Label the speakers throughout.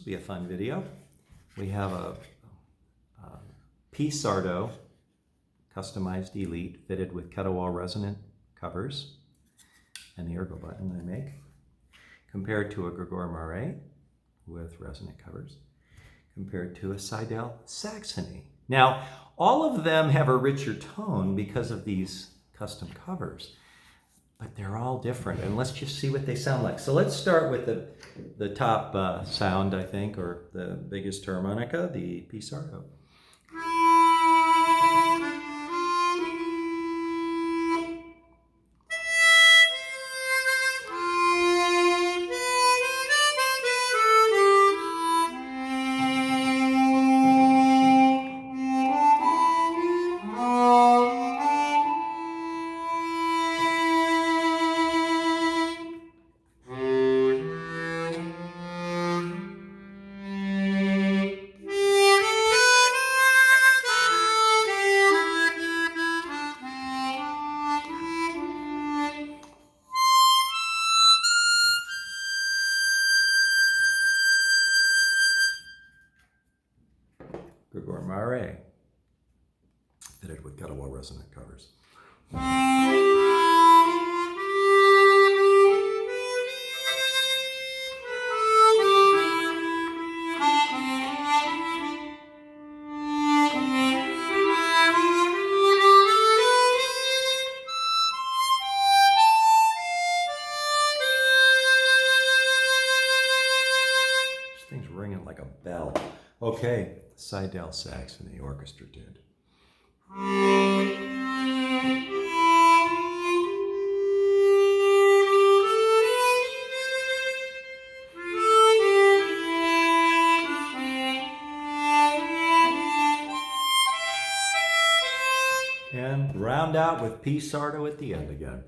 Speaker 1: will be a fun video. We have a Psardo customized Elite fitted with Kettlewell Resonant Covers and the ERGO button I make, compared to a Gregor Maret with resonant covers, compared to a SEYDEL Saxony. Now, all of them have a richer tone because of these custom covers, but they're all different, and let's just see what they sound like. So let's start with the top sound, I think, or the biggest harmonica, the Psardo. Gregor Maret, fitted with Kettlewell Resonant Covers. This thing's ringing like a bell. Okay, SEYDEL Saxony orchestra did. And round out with Psardo at the end again.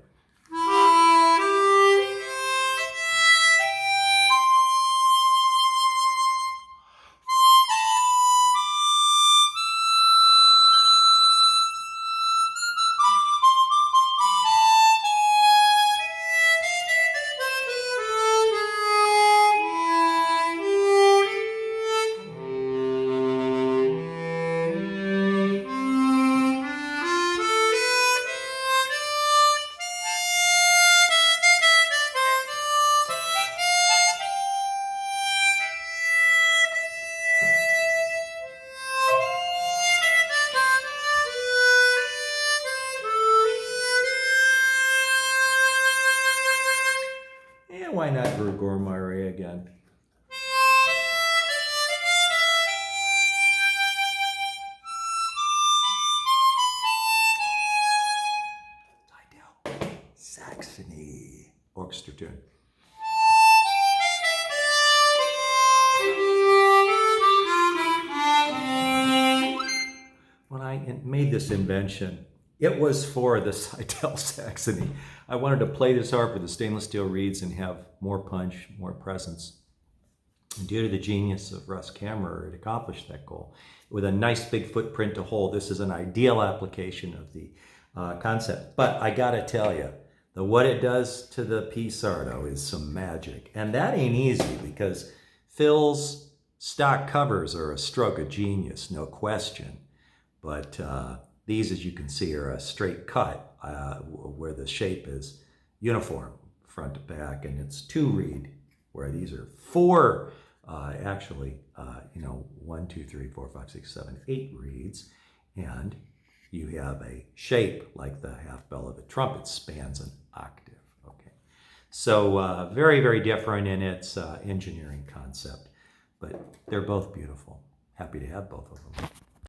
Speaker 1: Why not Gregor Maret again? SEYDEL Saxony orchestra tune. When I made this invention, it was for the SEYDEL Saxony. I wanted to play this harp with the stainless steel reeds and have more punch, more presence. And due to the genius of Russ Camerer, it accomplished that goal. With a nice big footprint to hold, this is an ideal application of the concept. But I gotta tell you, what it does to the Psardo is some magic. And that ain't easy, because Phil's stock covers are a stroke of genius, no question. But these, as you can see, are a straight cut where the shape is uniform, front to back, and it's 2-reed, where these are 4, actually, 1, 2, 3, 4, 5, 6, 7, 8 reeds, and you have a shape like the half bell of a trumpet spans an octave. Okay, so very, very different in its engineering concept, but they're both beautiful. Happy to have both of them.